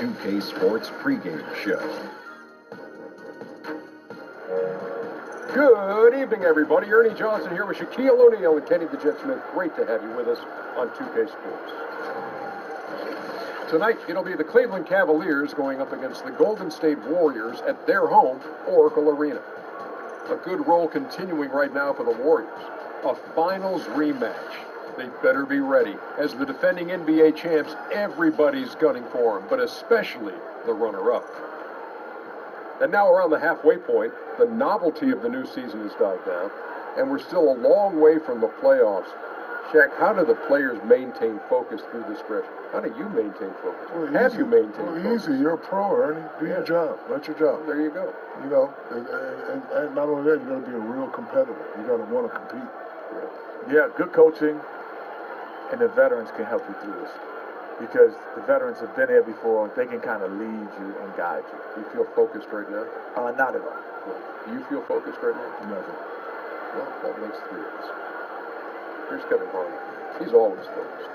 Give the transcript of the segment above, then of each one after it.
2K Sports pregame show. Good evening, everybody. Ernie Johnson here with Shaquille O'Neal and Kenny the Jet Smith. Great to have you with us on 2K Sports. Tonight, it'll be the Cleveland Cavaliers going up against the Golden State Warriors at their home, Oracle Arena. A good roll continuing right now for the Warriors. A finals rematch. They better be ready. As the defending NBA champs, everybody's gunning for them, but especially the runner-up. And now around the halfway point, the novelty of the new season has died down, and we're still a long way from the playoffs. Shaq, how do the players maintain focus through the stretch? How do you maintain focus? Well, Have you maintained focus? Easy. You're a pro, Ernie. Do your job. That's your job. There you go. You know, and not only that, you got to be a real competitor. You got to want to compete. Yeah, good coaching, and the veterans can help you through this. Because the veterans have been here before, and they can kind of lead you and guide you. You feel focused right now? Not at all. Do you feel focused right now? Never. Well, that makes three of us. Here's Kevin Harlan. He's always focused.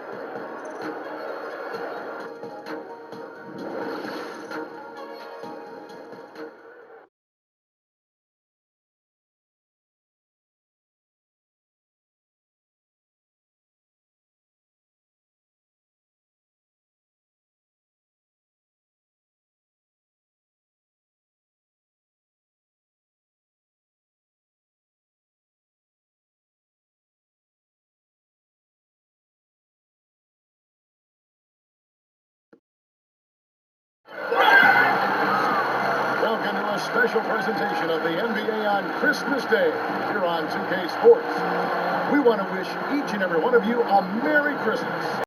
Welcome to a special presentation of the NBA on Christmas Day here on 2K Sports. We want to wish each and every one of you a Merry Christmas.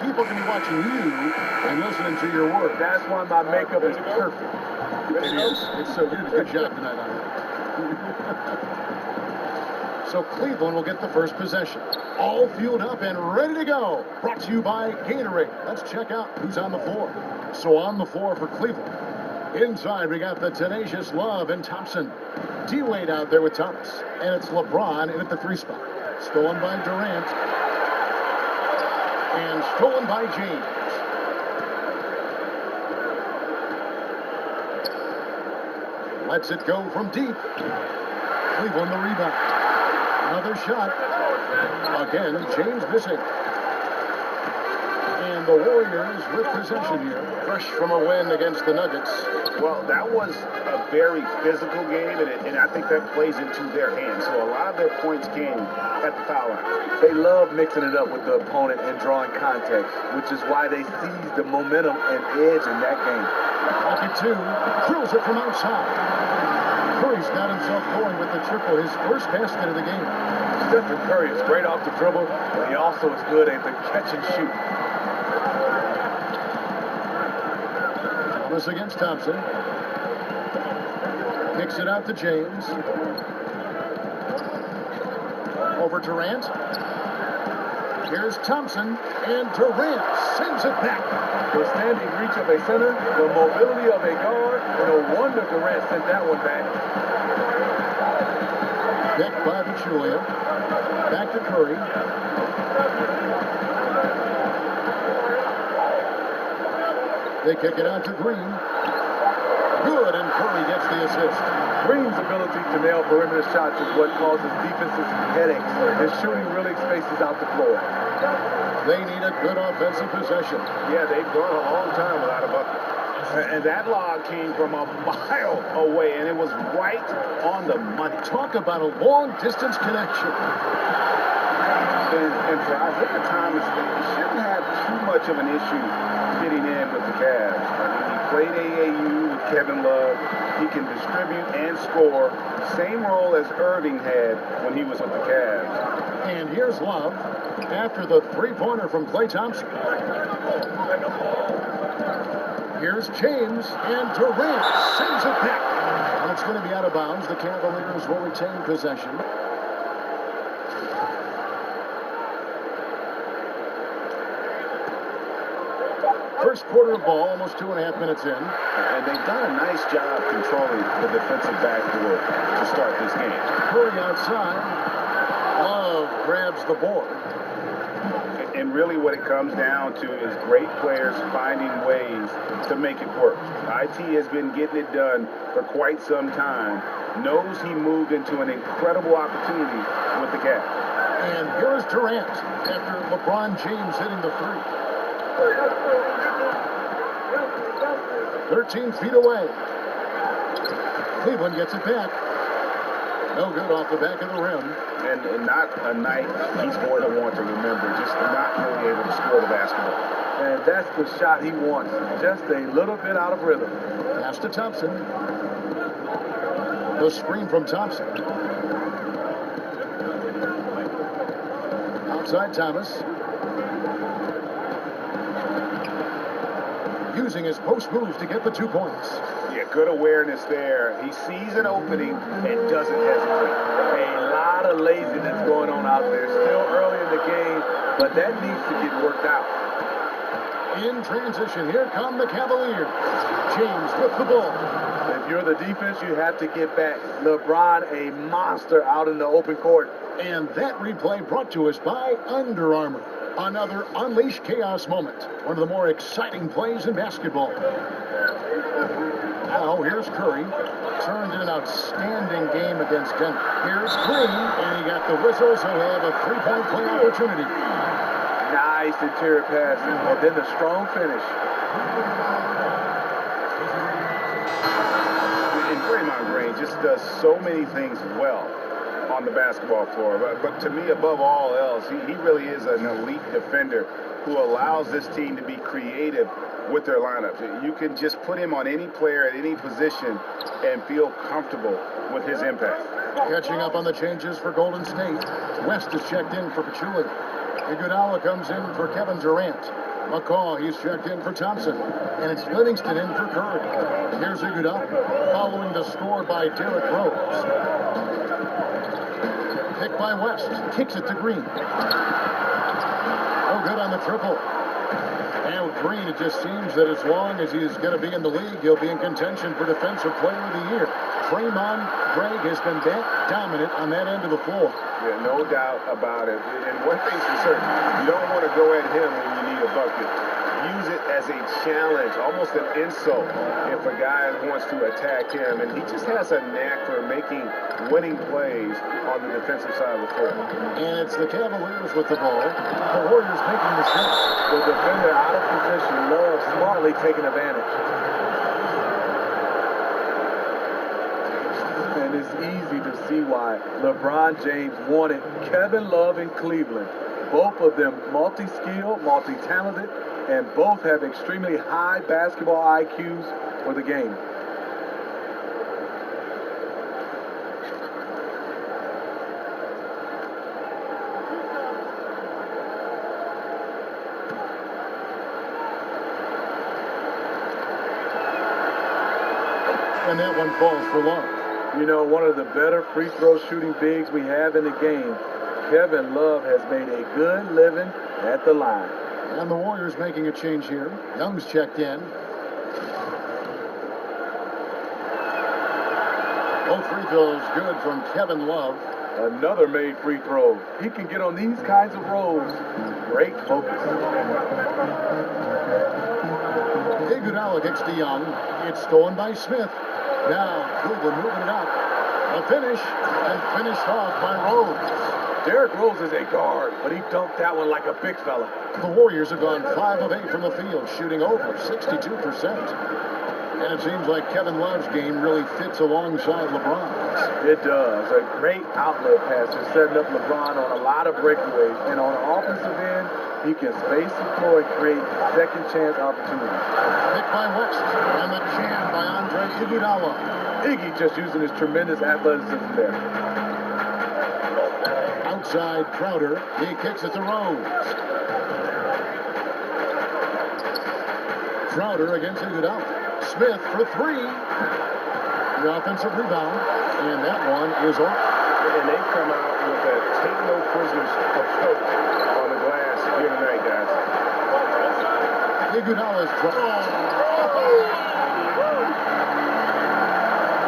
People can be watching you and listening to your work. That's why my makeup is perfect. It is. It's so good. Good job tonight on it. So Cleveland will get the first possession. All fueled up and ready to go. Brought to you by Gatorade. Let's check out who's on the floor. So on the floor for Cleveland. Inside, we got the tenacious Love and Thompson. D-Wade out there with Thomas. And it's LeBron in at the 3 spot. Stolen by Durant. And stolen by James. Lets it go from deep. Cleveland the rebound. Another shot. Again, James missing. And the Warriors with possession here. Fresh from a win against the Nuggets. Well, that was a very physical game, and I think that plays into their hands. So a lot of their points came at the foul line. They love mixing it up with the opponent and drawing contact, which is why they seized the momentum and edge in that game. Pocket 2, drills it from outside. Curry's got himself going with the triple, his first basket of the game. Stephen Curry is great off the dribble, but he also is good at the catch and shoot. Thomas against Thompson. Kicks it out to James. Over Durant. Here's Thompson, and Durant sends it back. The standing reach of a center, the mobility of a guard, no wonder Durant sent that one back. Picked by Pachulia. Back to Curry. They kick it out to Green. Good, and Curry gets the assist. Green's ability to nail perimeter shots is what causes defenses headaches. His shooting really spaces out the floor. They need a good offensive possession. Yeah, they've gone a long time without a bucket. And that lob came from a mile away, and it was right on the money. Talk about a long-distance connection. And for Isaiah Thomas, he shouldn't have too much of an issue fitting in with the Cavs. I mean, he played AAU with Kevin Love. He can distribute and score. Same role as Irving had when he was with the Cavs. And here's Love after the three-pointer from Klay Thompson. Here's James, and Durant sends it back. And it's going to be out of bounds. The Cavaliers will retain possession. First quarter of ball, almost 2.5 minutes in. And they've done a nice job controlling the defensive backboard to start this game. Curry outside. Love grabs the board. And really what it comes down to is great players finding ways to make it work. IT has been getting it done for quite some time. Knows he moved into an incredible opportunity with the Cavs. And here's Durant after LeBron James hitting the three. 13 feet away. Cleveland gets it back. No good off the back of the rim. And not a night he's going to want to remember, just not really able to score the basketball. And that's the shot he wants, just a little bit out of rhythm. Pass to Thompson. The screen from Thompson. Outside Thomas. Using his post moves to get the 2 points. Yeah, good awareness there. He sees an opening and doesn't hesitate. A lot of laziness going on out there. Still early in the game, but that needs to get worked out. In transition, here come the Cavaliers. James with the ball. If you're the defense, you have to get back. LeBron, a monster out in the open court. And that replay brought to us by Under Armour. Another Unleash Chaos moment. One of the more exciting plays in basketball. Now, here's Curry. Turned in an outstanding game against Denver. Here's Green, and he got the whistle, so he'll have a three-point play opportunity. Nice interior passing, and then the strong finish. And Draymond Green just does so many things well on the basketball floor. But to me, above all else, he really is an elite defender who allows this team to be creative with their lineups. You can just put him on any player at any position and feel comfortable with his impact. Catching up on the changes for Golden State. West is checked in for Pachulia. Iguodala comes in for Kevin Durant. McCaw, he's checked in for Thompson. And it's Livingston in for Curry. Here's Iguodala, following the score by Derrick Rose. Pick by West, kicks it to Green. Oh, good on the triple. And with Green, it just seems that as long as he's going to be in the league, he'll be in contention for Defensive Player of the Year. Draymond Greg has been that dominant on that end of the floor. Yeah, no doubt about it. And one thing's for certain, you don't want to go at him when you need a bucket. Use it as a challenge, almost an insult if a guy wants to attack him. And he just has a knack for making winning plays on the defensive side of the floor. And it's the Cavaliers with the ball. The Warriors making the shot. The defender out of position, Love smartly taking advantage. And it's easy to see why LeBron James wanted Kevin Love in Cleveland. Both of them multi-skilled, multi-talented, and both have extremely high basketball IQs for the game. And that one falls for Love. You know, one of the better free throw shooting bigs we have in the game. Kevin Love has made a good living at the line. And the Warriors making a change here. Young's checked in. Both free throws good from Kevin Love. Another made free throw. He can get on these kinds of rolls. Great focus. Iguodala kicks to Young. It's stolen by Smith. Now Cleveland moving it up. A finish, and finished off by Rose. Derrick Rose is a guard, but he dunked that one like a big fella. The Warriors have gone 5 of 8 from the field, shooting over 62%. And it seems like Kevin Love's game really fits alongside LeBron's. It does. A great outlet pass is setting up LeBron on a lot of breakaways. And on the offensive end, he can space the floor and create second chance opportunities. Pick by West, and the jam by Andre Iguodala. Iggy just using his tremendous athleticism there. Outside Crowder, he kicks it to Rose. Crowder against Iguodala. Smith for 3. The offensive rebound, and that one is off. And they've come out with that take no prisoners approach on the glass here tonight, guys. Iguodala's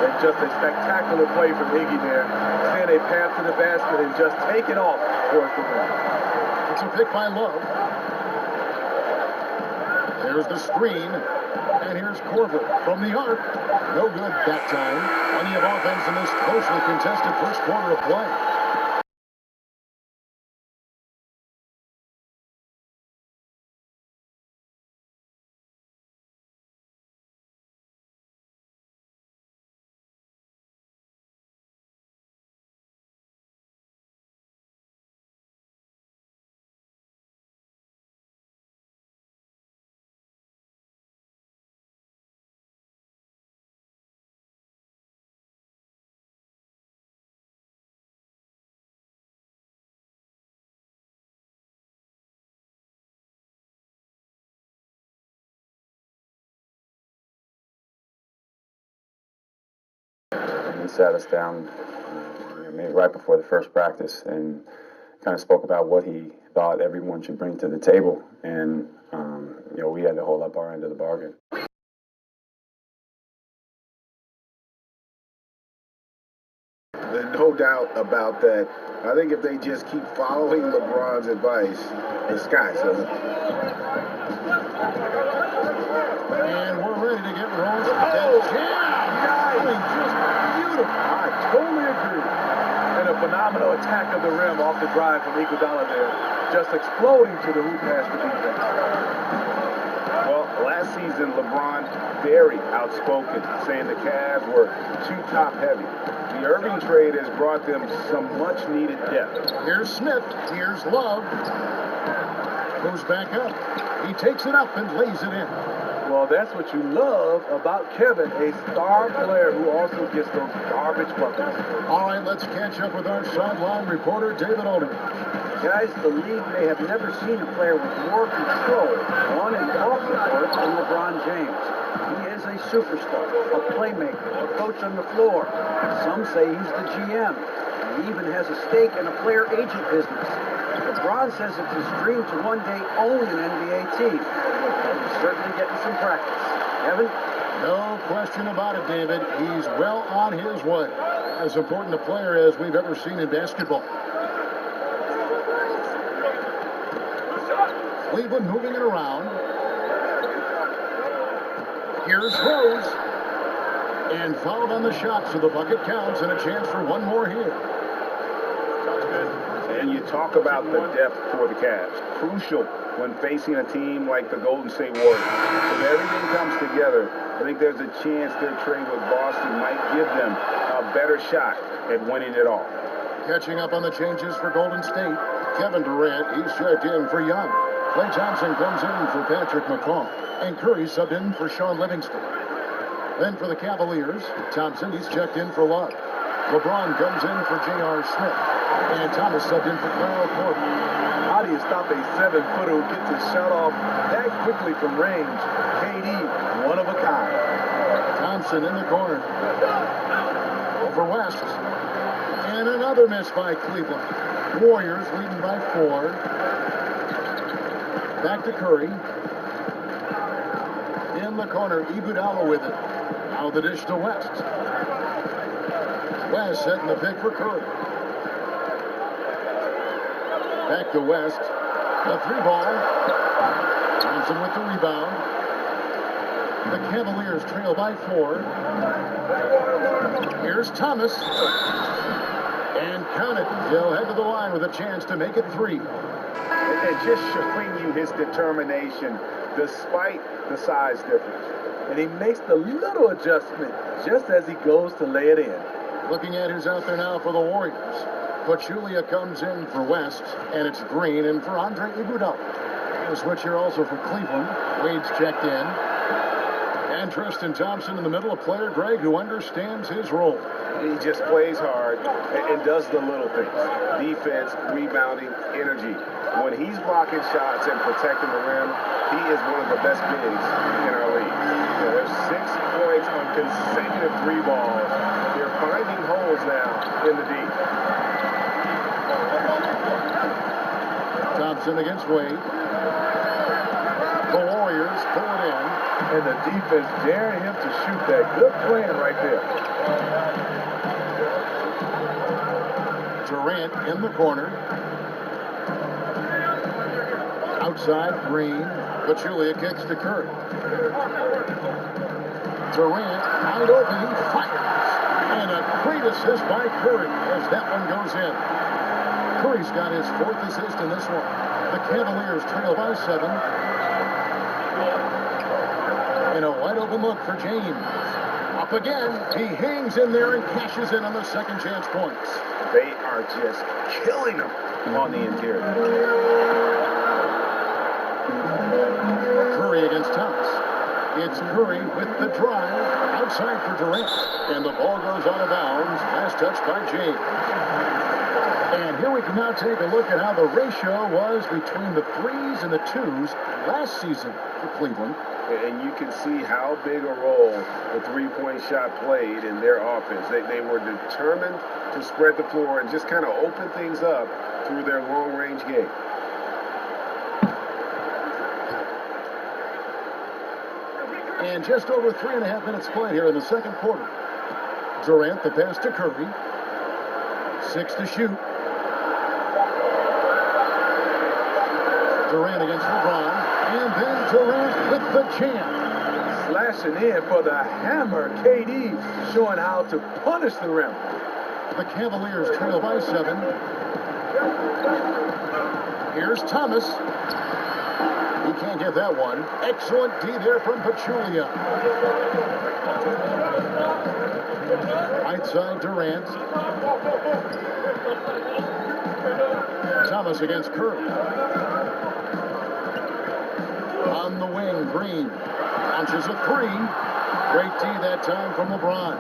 And just a spectacular play from Iggy there. Seeing a pass to the basket and just taking off towards the rim. It's a pick by Love. There's the screen. And here's Korver from the arc. No good that time. Plenty of offense in this closely contested first quarter of play. He sat us down maybe right before the first practice and kind of spoke about what he thought everyone should bring to the table. And, we had to hold up our end of the bargain. There's no doubt about that. I think if they just keep following LeBron's advice, the sky's the limit. And we're ready to get rolling. Just beautiful. I totally agree. And a phenomenal attack of the rim off the drive from Iguodala there. Just exploding to the hoop past the defense. Well, last season, LeBron very outspoken, saying the Cavs were too top-heavy. The Irving trade has brought them some much-needed depth. Here's Smith. Here's Love. Goes back up. He takes it up and lays it in. Well, that's what you love about Kevin, a star player who also gets those garbage buckets. All right, let's catch up with our sideline reporter, David Aldridge. Guys, the league may have never seen a player with more control on and off the court than LeBron James. He is a superstar, a playmaker, a coach on the floor. Some say he's the GM. He even has a stake in a player agent business. LeBron says it's his dream to one day own an NBA team. He's certainly getting some practice. Evan? No question about it, David. He's well on his way. As important a player as we've ever seen in basketball. Cleveland moving it around. Here's Rose. And fouled on the shot, so the bucket counts, and a chance for one more here. And you talk about the depth for the Cavs. Crucial when facing a team like the Golden State Warriors. If everything comes together, I think there's a chance their trade with Boston might give them a better shot at winning it all. Catching up on the changes for Golden State, Kevin Durant, he's checked in for Young. Klay Thompson comes in for Patrick McCaw. And Curry subbed in for Sean Livingston. Then for the Cavaliers, Thompson, he's checked in for Love. LeBron comes in for J.R. Smith. And Thomas subbed in for Kyle Korver. How do you stop a 7-footer who gets his shot off that quickly from range? KD, one of a kind. Thompson in the corner. Over West. And another miss by Cleveland. Warriors leading by 4. Back to Curry. In the corner, Iguodala with it. Now the dish to West. West setting the pick for Curry. Back to West. The 3-ball. Thompson with the rebound. The Cavaliers trail by 4. Here's Thomas. And count it. He'll head to the line with a chance to make it 3. And just showing you his determination despite the size difference. And he makes the little adjustment just as he goes to lay it in. Looking at who's out there now for the Warriors. Pachulia comes in for West, and it's Green in for Andre Iguodala. A switch here also for Cleveland. Wade's checked in. And Tristan Thompson in the middle, a player, Greg, who understands his role. He just plays hard and does the little things. Defense, rebounding, energy. When he's blocking shots and protecting the rim, he is one of the best bigs in our league. There's 6 points on consecutive 3 balls. They're finding holes now in the D. Thompson against Wade. The Warriors pull it in. And the defense daring him to shoot that. Good plan right there. Durant in the corner. Outside, Green. Pachulia kicks to Curry. Durant, wide open, he fires. And a great assist by Curry as that one goes in. Curry's got his 4th assist in this one. The Cavaliers trail by 7. And a wide open look for James. Up again, he hangs in there and cashes in on the second chance points. They are just killing him on the interior. Curry against Thomas. It's Curry with the drive outside for Durant. And the ball goes out of bounds. Last touch by James. And here we can now take a look at how the ratio was between the 3s and the 2s last season for Cleveland. And you can see how big a role the 3-point shot played in their offense. They were determined to spread the floor and just kind of open things up through their long-range game. And just over 3.5 minutes played here in the second quarter. Durant, the pass to Curry. 6 to shoot. Durant against LeBron. And then Durant with the jam. Slashing in for the hammer. KD showing how to punish the rim. The Cavaliers trail by 7. Here's Thomas. He can't get that one. Excellent D there from Pachulia. Right side, Durant. Thomas against Curry. On the wing, Green launches a 3. Great D that time from LeBron.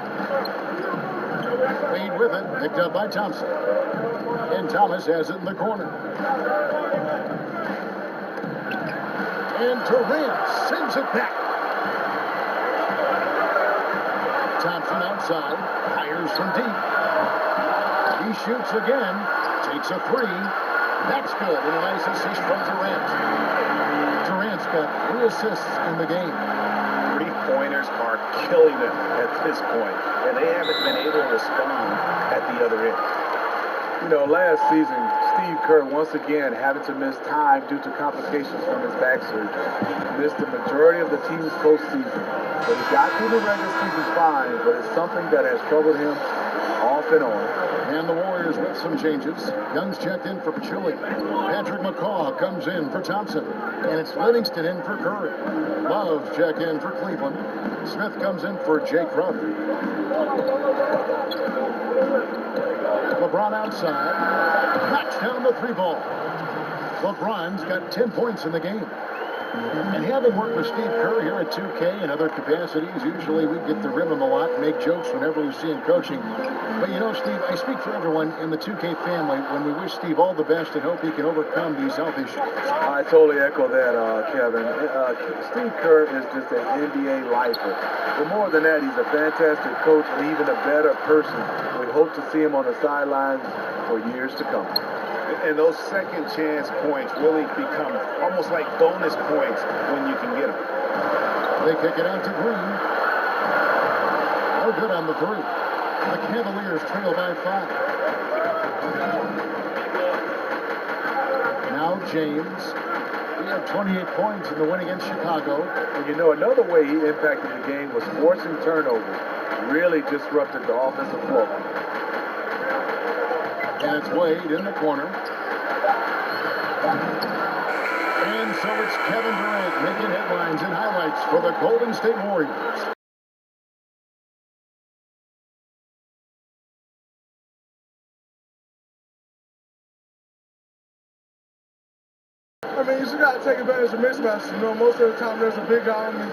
Wade with it, picked up by Thompson. And Thomas has it in the corner. And Durant sends it back. Thompson outside, fires from deep. He shoots again, takes a 3. That's good, and a nice assist from Durant. Durant's got 3 assists in the game. 3-pointers are killing them at this point, and they haven't been able to respond at the other end. You know, last season, Steve Kerr once again having to miss time due to complications from his back surgery. Missed the majority of the team's postseason. But he got through the regular season fine, but it's something that has troubled him off and on. And the Warriors with some changes. Young's checked in for Pachulia. Patrick McCaw comes in for Thompson. And it's Livingston in for Curry. Love check in for Cleveland. Smith comes in for Jay Crowder. LeBron outside. Knocks down the 3-ball. LeBron's got 10 points in the game. And having worked with Steve Kerr here at 2K and other capacities, usually we get to rib him a lot and make jokes whenever we see him coaching. But you know, Steve, I speak for everyone in the 2K family when we wish Steve all the best and hope he can overcome these health issues. I totally echo that, Kevin. Steve Kerr is just an NBA lifer. But more than that, he's a fantastic coach and even a better person. We hope to see him on the sidelines for years to come. And those second chance points really become almost like bonus points when you can get them. They kick it out to Green. No good on the 3. The Cavaliers trail by 5. Now James. He had 28 points in the win against Chicago. And you know, another way he impacted the game was forcing turnovers. Really disrupted the offensive flow. And it's Wade in the corner. And so it's Kevin Durant making headlines and highlights for the Golden State Warriors. I mean, you just got to take advantage of mismatches. You know, most of the time there's a big guy on me.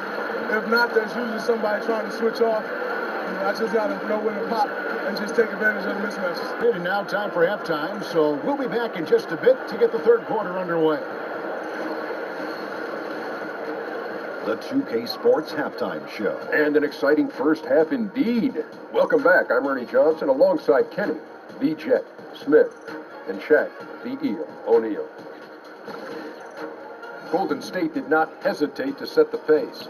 If not, there's usually somebody trying to switch off. You know, I just got to know when to pop and just take advantage of the mismatches. And now time for halftime, so we'll be back in just a bit to get the third quarter underway. The 2K Sports Halftime Show. And an exciting first half indeed. Welcome back. I'm Ernie Johnson alongside Kenny, the Jet, Smith, and Shaq, the Eel O'Neal. Golden State did not hesitate to set the pace.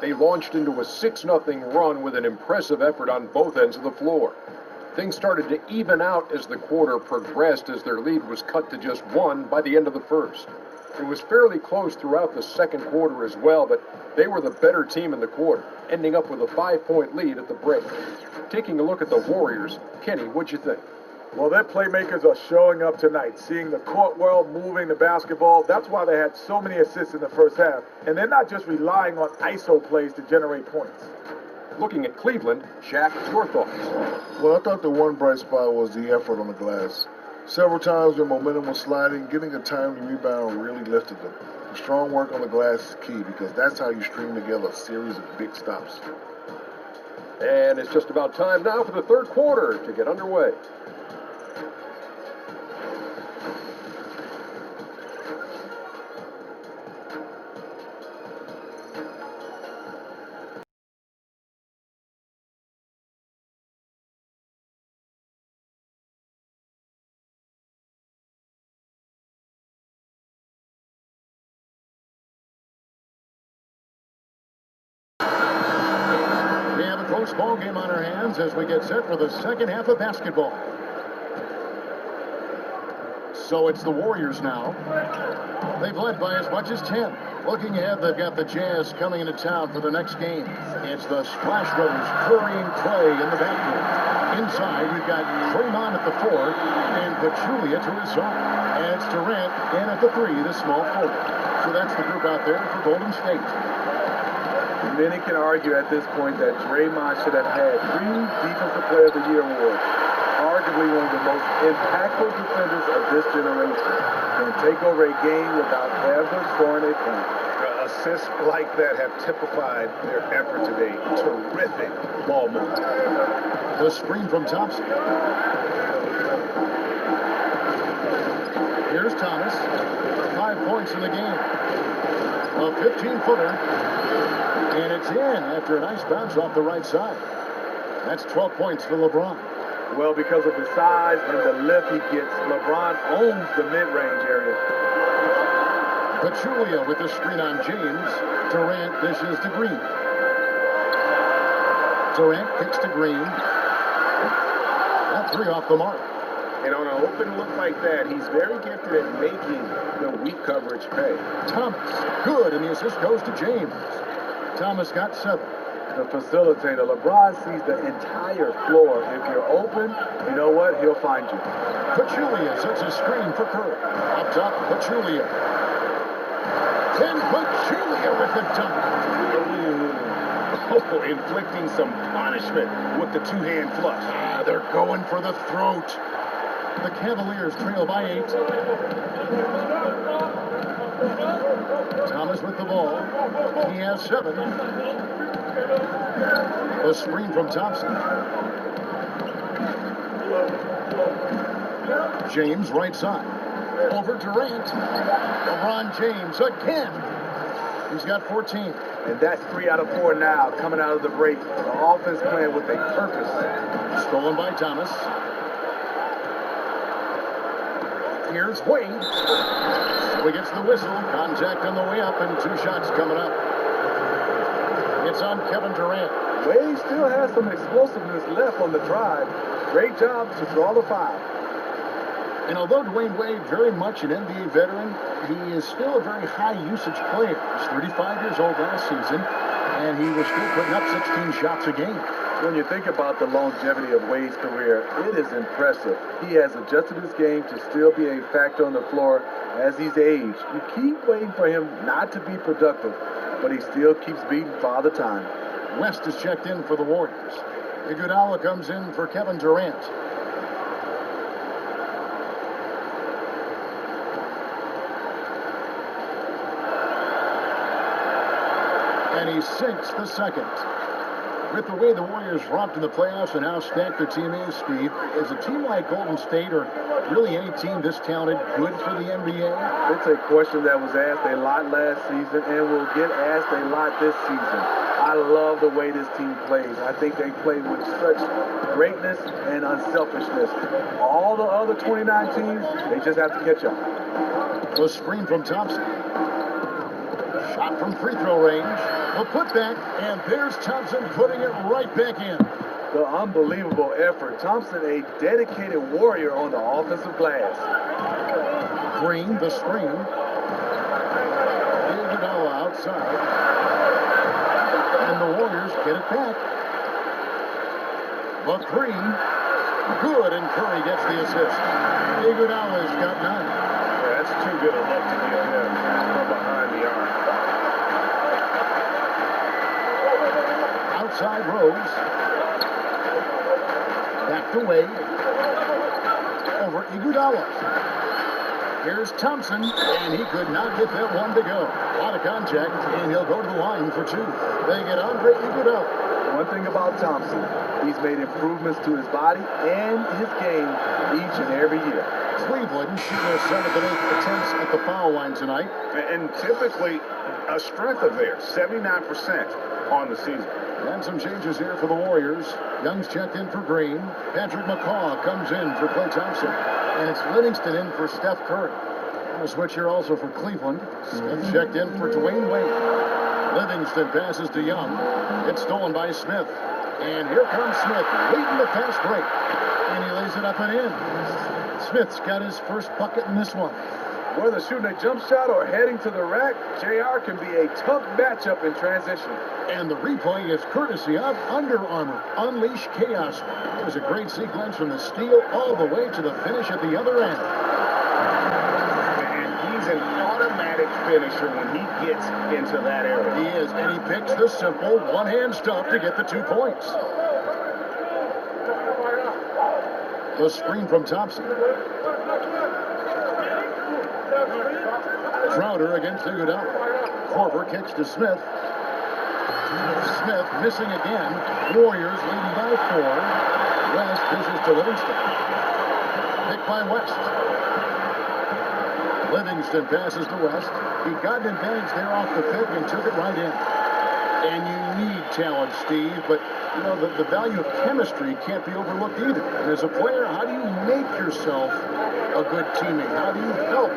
They launched into a 6-0 run with an impressive effort on both ends of the floor. Things started to even out as the quarter progressed, as their lead was cut to just 1 by the end of the first. It was fairly close throughout the second quarter as well, but they were the better team in the quarter, ending up with a 5-point lead at the break. Taking a look at the Warriors, Kenny, what'd you think? Well, their playmakers are showing up tonight, seeing the court well, moving the basketball. That's why they had so many assists in the first half. And they're not just relying on ISO plays to generate points. Looking at Cleveland, Shaq, your thoughts? Well, I thought the one bright spot was the effort on the glass. Several times when momentum was sliding, getting a timely rebound really lifted them. The strong work on the glass is key because that's how you string together a series of big stops. And it's just about time now for the third quarter to get underway. We have a close ball game on our hands as we get set for the second half of basketball. So it's the Warriors now. They've led by as much as 10. Looking ahead, they've got the Jazz coming into town for the next game. It's the Splash Brothers, Curry and Clay in the backcourt. Inside, we've got Draymond at the 4 and Pachulia to his side. And it's Durant in at the 3, the small forward. So that's the group out there for Golden State. Many can argue at this point that Draymond should have had 3 Defensive Player of the Year awards. Arguably one of the most impactful defenders of this generation. Can take over a game without ever scoring a point. Assists like that have typified their effort today. Terrific ball movement. The screen from Thompson. Here's Thomas. 5 points in the game. A 15-footer. And it's in after a nice bounce off the right side. That's 12 points for LeBron. Well, because of the size and the lift he gets, LeBron owns the mid-range area. Pachulia with the screen on James. Durant dishes to Green. Durant kicks to Green. That 3 off the mark. And on an open look like that, he's very gifted at making the weak coverage pay. Thomas, good, and the assist goes to James. Thomas got 7. The facilitator, LeBron sees the entire floor. If you're open, you know what? He'll find you. Pachulia sets a screen for Curry. Up top, Pachulia. And Pachulia with the dunk. Oh, inflicting some punishment with the 2-hand flush. They're going for the throat. The Cavaliers trail by 8. Thomas with the ball. He has 7. The screen from Thompson. James right side. Over Durant. LeBron James again. He's got 14. And that's 3 out of 4 now coming out of the break. The offense playing with a purpose. Stolen by Thomas. Here's Wade. He gets the whistle. Contact on the way up and 2 shots coming up. It's on Kevin Durant. Wade still has some explosiveness left on the drive. Great job to draw the foul. And although Dwayne Wade, very much an NBA veteran, he is still a very high-usage player. He's 35 years old last season, and he was still putting up 16 shots a game. When you think about the longevity of Wade's career, it is impressive. He has adjusted his game to still be a factor on the floor as he's aged. You keep waiting for him not to be productive, but he still keeps beating Father Time. West is checked in for the Warriors. Iguodala comes in for Kevin Durant. And he sinks the second. With the way the Warriors romped in the playoffs and how stacked their team is, Steve, is a team like Golden State or really any team this talented good for the NBA? It's a question that was asked a lot last season and will get asked a lot this season. I love the way this team plays. I think they play with such greatness and unselfishness. All the other 29 teams, they just have to catch up. The screen from Thompson. Shot from free throw range. The putback, and there's Thompson putting it right back in. The unbelievable effort. Thompson, a dedicated warrior on the offensive glass. Green, the screen. Iguodala outside. And the Warriors get it back. The three. Good, and Curry gets the assist. Iguodala's got 9. Yeah, that's too good a look to give him from behind the arc. Outside Rose. Back to Wade. Over Iguodala. Here's Thompson, and he could not get that one to go. Out of contact, and he'll go to the line for 2. They get Andre Iguodala. One thing about Thompson, he's made improvements to his body and his game each and every year. Cleveland shooting their 7th and 8th attempts at the foul line tonight. And typically a strength of theirs, 79% on the season. And some changes here for the Warriors. Young's checked in for Green. Patrick McCaw comes in for Klay Thompson. And it's Livingston in for Steph Curry. And a switch here also for Cleveland. Smith checked in for Dwayne Wade. Livingston passes to Young. It's stolen by Smith. And here comes Smith, leading the fast break. And he lays it up and in. Smith's got his first bucket in this one. Whether shooting a jump shot or heading to the rack, JR can be a tough matchup in transition. And the replay is courtesy of Under Armour. Unleash chaos. There's a great sequence from the steal all the way to the finish at the other end. And he's an automatic finisher when he gets into that area. He is, and he picks the simple one-hand stuff to get the 2 points. The screen from Thompson. Crowder against Iguodala. Korver kicks to Smith. Smith missing again. Warriors leading by 4. West dishes to Livingston. Picked by West. Livingston passes to West. He got an advantage there off the pick and took it right in. And you need talent, Steve, but you know the value of chemistry can't be overlooked either. And as a player, how do you make yourself a good teammate? How do you help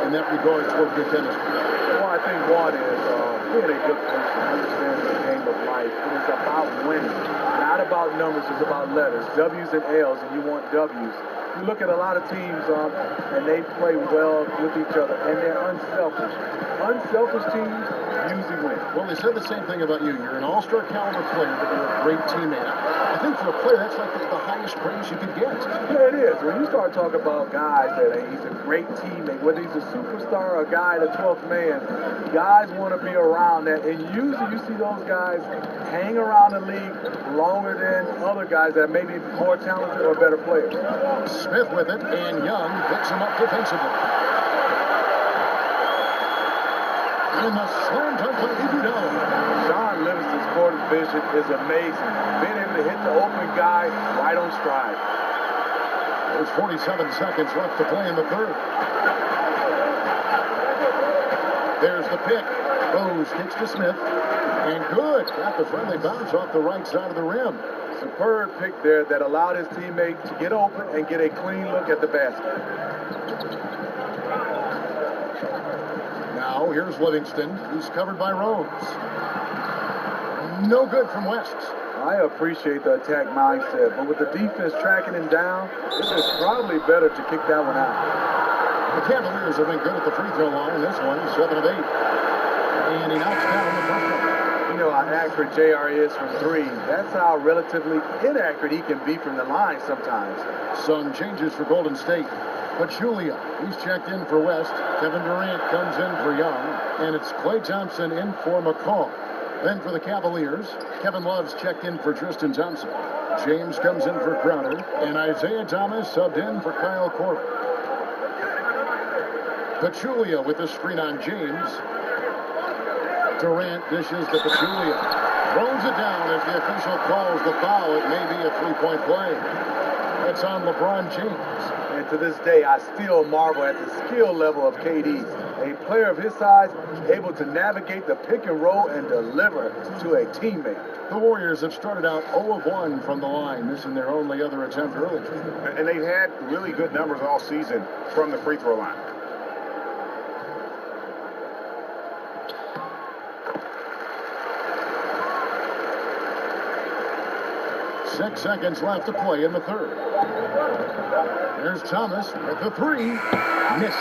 in that regard toward good chemistry? Well, I think one is being a good person, understanding the game of life. It is about winning, not about numbers. It's about letters, W's and L's, and you want W's. You look at a lot of teams, and they play well with each other, and they're unselfish. Unselfish teams usually win. Well, they said the same thing about you. You're an all-star caliber player, but you're a great teammate. I think for a player, that's like the highest praise you could get. Yeah, it is. When you start talking about guys that he's a great teammate, whether he's a superstar or a guy, the 12th man, guys want to be around that. And usually you see those guys hang around the league longer than other guys that may be more talented or better players. Smith with it, and Young picks him up defensively. And the slam dunk by Iguodala. Sean Livingston's court vision is amazing. Being able to hit the open guy right on stride. There's 47 seconds left to play in the third. There's the pick. Rose kicks to Smith. And good. Got the friendly bounce off the right side of the rim. Superb pick there that allowed his teammate to get open and get a clean look at the basket. Now, here's Livingston. He's covered by Rose. No good from West. I appreciate the attack mindset, but with the defense tracking him down, it is probably better to kick that one out. The Cavaliers have been good at the free throw line. This one, 7 of 8. And he knocks down the first one. You know how accurate JR is from three. That's how relatively inaccurate he can be from the line sometimes. Some changes for Golden State. Pachulia, he's checked in for West. Kevin Durant comes in for Young. And it's Klay Thompson in for McCall. Then for the Cavaliers, Kevin Love's checked in for Tristan Thompson. James comes in for Crowder. And Isaiah Thomas subbed in for Kyle Korver. Pachulia with the screen on James. Durant dishes to Pachulia. Throws it down as the official calls the foul. It may be a three-point play. That's on LeBron James. And to this day, I still marvel at the skill level of KD. A player of his size, able to navigate the pick and roll and deliver to a teammate. The Warriors have started out 0 of 1 from the line, missing their only other attempt early. And they've had really good numbers all season from the free throw line. 6 seconds left to play in the third. There's Thomas with the three. Missed.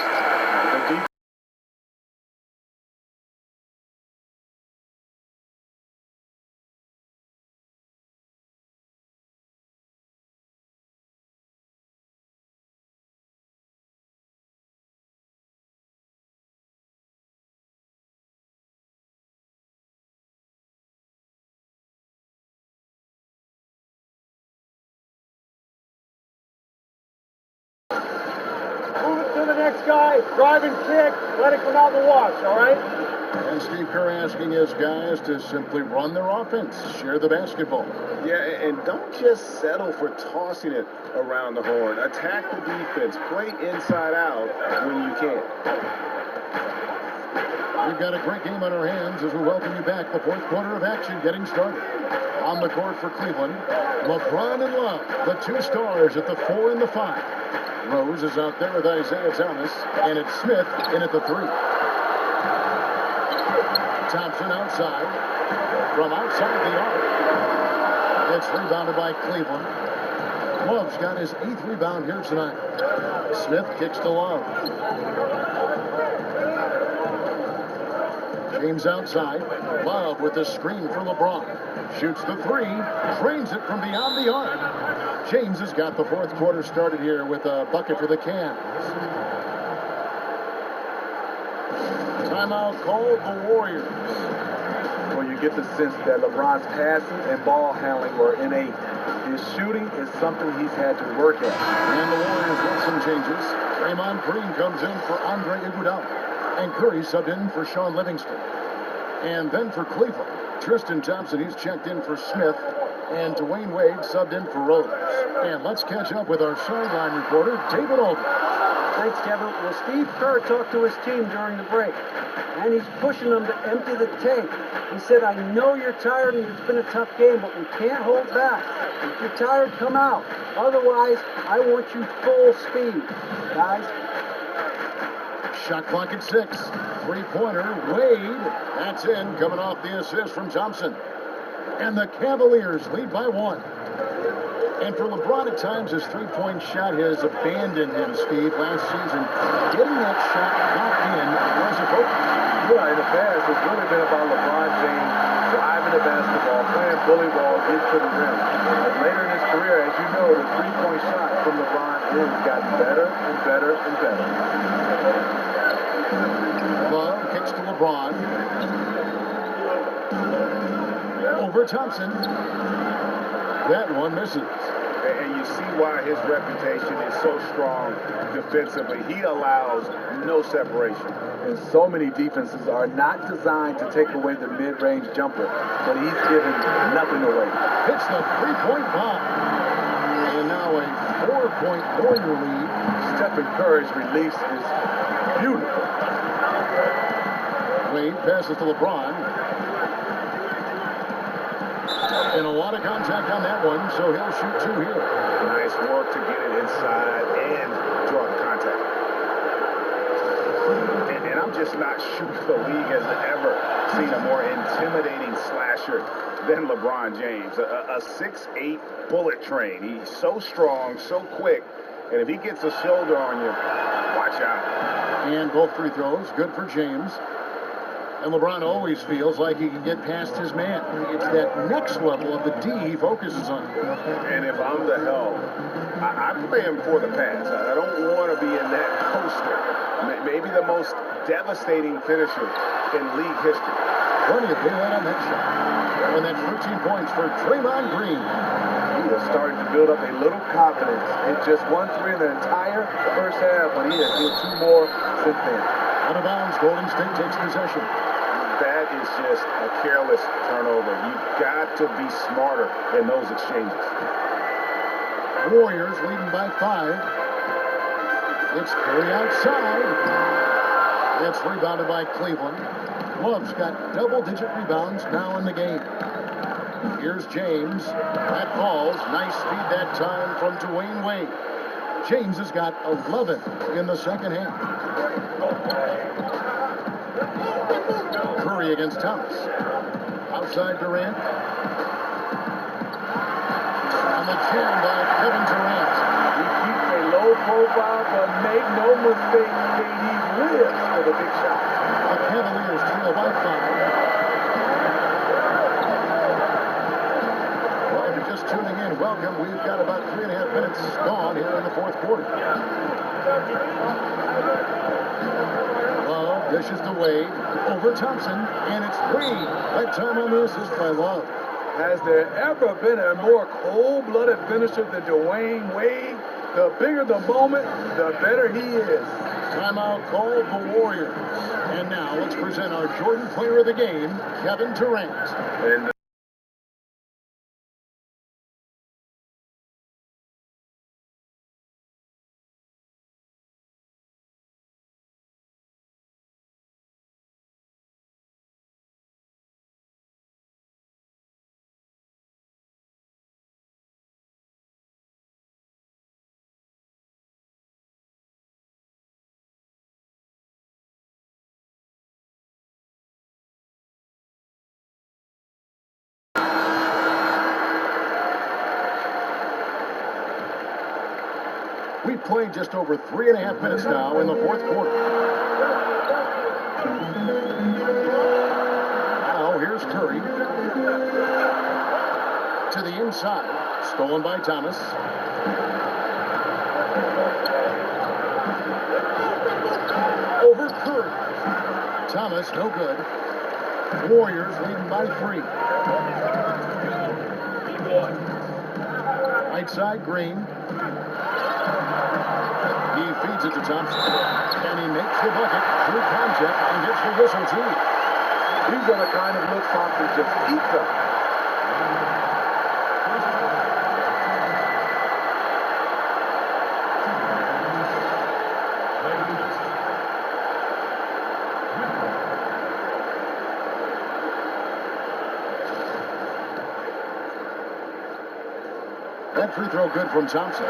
The next guy, drive and kick, let it come out the wash, all right? And Steve Kerr asking his guys to simply run their offense, share the basketball. Yeah, and don't just settle for tossing it around the horn. Attack the defense. Play inside out when you can. We've got a great game on our hands as we welcome you back. The fourth quarter of action getting started. On the court for Cleveland, LeBron and Love, the two stars at the 4 and the 5. Rose is out there with Isaiah Thomas, and it's Smith in at the 3. Thompson outside, from outside the arc. It's rebounded by Cleveland. Love's got his 8th rebound here tonight. Smith kicks to Love. James outside. Love with the screen for LeBron. Shoots the 3, drains it from beyond the arc. James has got the fourth quarter started here with a bucket for the Cavs. Timeout called the Warriors. Well, you get the sense that LeBron's passing and ball handling were innate. His shooting is something he's had to work at. And the Warriors with some changes. Draymond Green comes in for Andre Iguodala. And Curry subbed in for Sean Livingston. And then for Cleveland, Tristan Thompson, he's checked in for Smith. And Dwayne Wade subbed in for Rose. And let's catch up with our sideline reporter, David Aldridge. Thanks, Kevin. Well, Steve Kerr talked to his team during the break, and he's pushing them to empty the tank. He said, I know you're tired and it's been a tough game, but we can't hold back. If you're tired, come out. Otherwise, I want you full speed, guys. Shot clock at 6. Three-pointer, Wade. That's in, coming off the assist from Thompson. And the Cavaliers lead by 1. And for LeBron, at times, his three-point shot has abandoned him, Steve, last season. Getting that shot knocked in was a focus. Yeah, in the past, it's really been about LeBron James driving the basketball, playing bully ball, getting to the rim. But later in his career, as you know, the three-point shot from LeBron has gotten better and better and better. Love kicks to LeBron. Over Thompson. That one misses. And you see why his reputation is so strong defensively. He allows no separation. And so many defenses are not designed to take away the mid-range jumper, but he's given nothing away. Hits the three-point bomb. And now a 4-point Warrior lead. Stephen Curry's release is beautiful. Wade passes to LeBron. And a lot of contact on that one, so he'll shoot 2 here. Nice work to get it inside and draw the contact. And I'm just not sure the league has ever seen a more intimidating slasher than LeBron James. A 6'8" bullet train. He's so strong, so quick, and if he gets a shoulder on you, watch out. And both free throws, good for James. And LeBron always feels like he can get past his man. It's that next level of the D he focuses on. And if I'm the help, I play him for the pass. I don't want to be in that poster. Maybe the most devastating finisher in league history. Plenty of daylight on that shot. And that's 13 points for Draymond Green. He is starting to build up a little confidence. Hit just 1 3 in the entire first half, but he has hit 2 more since then. Out of bounds, Golden State takes possession. That is just a careless turnover. You've got to be smarter in those exchanges. Warriors leading by 5. It's Curry outside. It's rebounded by Cleveland. Love's got double-digit rebounds now in the game. Here's James. That falls. Nice speed that time from Dwayne Wade. James has got 11 in the second half. Curry against Thomas. Outside Durant. On the jam by Kevin Durant. He keeps a low profile, but make no mistake, KD lives for the big shot. The Cavaliers trail by 5. Well, if you're just tuning in, welcome. We've got about 3.5 minutes gone here in the fourth quarter. Love dishes to Wade over Thompson, and it's Wade. That time on the assist by Love. Has there ever been a more cold-blooded finisher than Dwayne Wade? The bigger the moment, the better he is. Timeout called the Warriors. And now let's present our Jordan player of the game, Kevin Durant. And We've played just over 3.5 minutes now in the fourth quarter. Now here's Curry. To the inside. Stolen by Thomas. Over Curry. Thomas, no good. Warriors leading by 3. Right side, Green. He feeds it to Thompson. And he makes the bucket through contact and gets the whistle, too. These are the kind of looks Thompson just eats up. That free throw good from Thompson.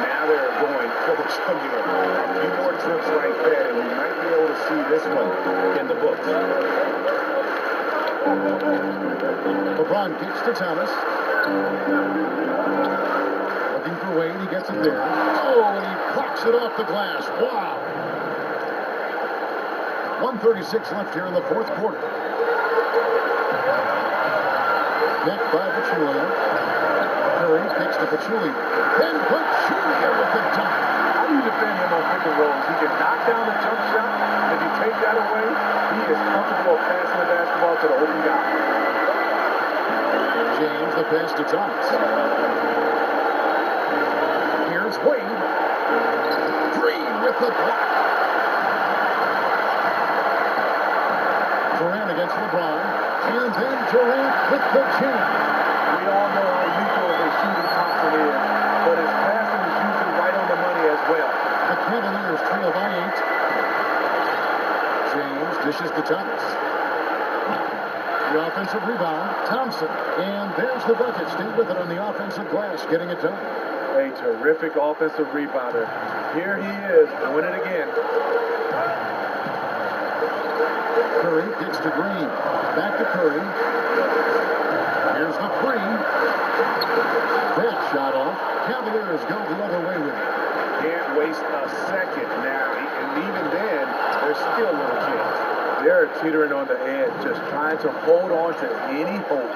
now they're going full jugular. A few more trips like that, and we might be able to see this one in the books. LeBron kicks to Thomas. Looking for Wade. He gets it there. Oh, and he plucks it off the glass. Wow. 1:36 left here in the fourth quarter. Nick by Pachulia. Curry kicks to Pachulia. Then Pachulia with the dunk. How do you defend him on pick and rolls? He can knock down the jump shot, and if you take that away, he is comfortable passing the basketball to the open guy. James, the pass to Thomas. Here's Wade. Green with the block. Durant against LeBron. And then Durant with the jam. We all know how lethal of a shooting Thompson is, but his passing is usually right on the money as well. The Cavaliers trail by 8. James dishes to Thomas. The offensive rebound, Thompson. And there's the bucket. Stay with it on the offensive glass, getting it done. A terrific offensive rebounder. Here he is, doing it again. Curry kicks to Green. Back to Curry. Here's the three. That shot off. Cavaliers go the other way with it. Can't waste a second now. And even then, there's still little chance. They're teetering on the edge, just trying to hold on to any hope.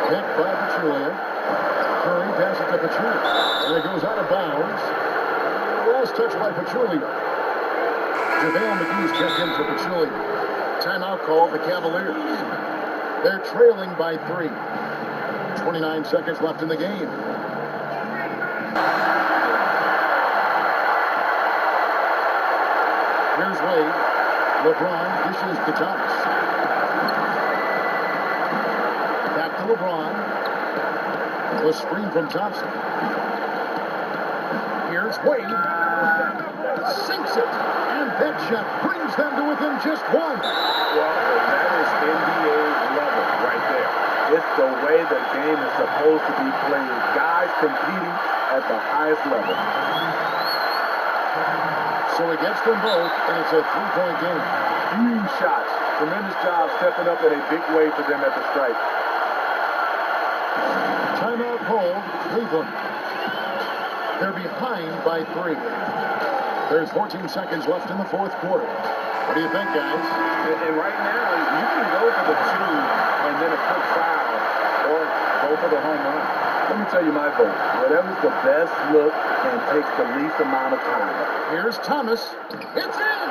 Hit by Pachulia. Curry passes to Pachulia. And it goes out of bounds. Last touch by Pachulia. JaVale McGee's checked in for Pachulia. Timeout called the Cavaliers. They're trailing by 3. 29 seconds left in the game. Here's Wade. LeBron dishes to Thomas. Back to LeBron. The screen from Thompson. Here's Wade. Sinks it. And that shot brings them to within just 1. Well, that is NBA level right there. It's the way the game is supposed to be played. Guys competing at the highest level. So he gets them both, and it's a 3-point game. Huge shots. Tremendous job stepping up in a big way for them at the stripe. Timeout called, Cleveland. They're behind by 3. There's 14 seconds left in the fourth quarter. What do you think, guys? And right now, you can go for the 2 and then a quick foul, or go for the home run. Let me tell you my vote. Whatever's the best look and takes the least amount of time. Here's Thomas. It's in!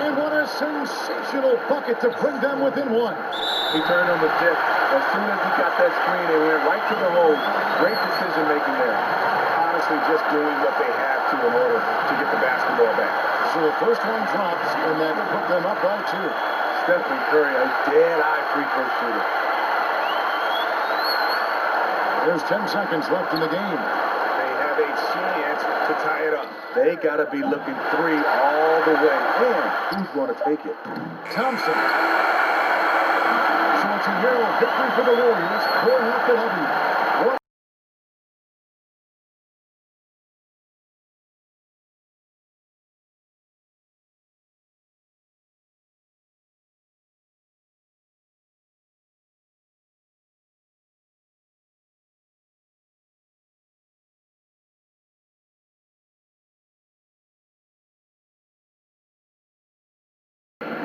And what a sensational bucket to bring them within 1. He turned on the tip. As soon as he got that screen, they went right to the hole. Great decision making there. Honestly, just doing what they have to in order to get the basketball back. So the first one drops, and that put them up by 2. Stephen Curry, a dead-eye free throw shooter. There's 10 seconds left in the game. They have a chance to tie it up. They got to be looking 3 all the way. And who's going to take it? Thompson. So it's a Euro victory for the Warriors. 4-0.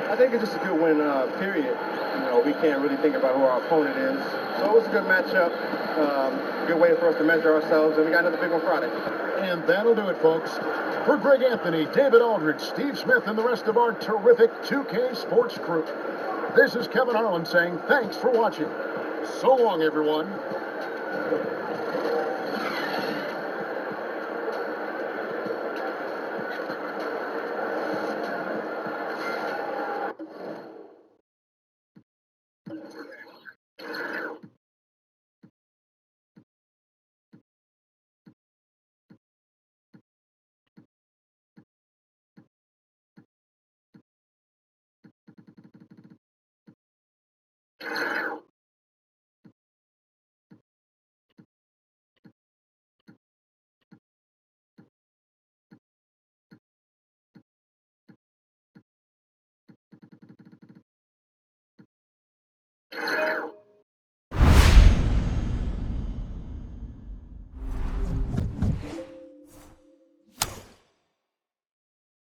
I think it's just a good win, period. You know, we can't really think about who our opponent is. So it was a good matchup, good way for us to measure ourselves, and we got another big one Friday. And that'll do it, folks. For Greg Anthony, David Aldridge, Steve Smith, and the rest of our terrific 2K Sports crew, this is Kevin Harlan saying thanks for watching. So long, everyone.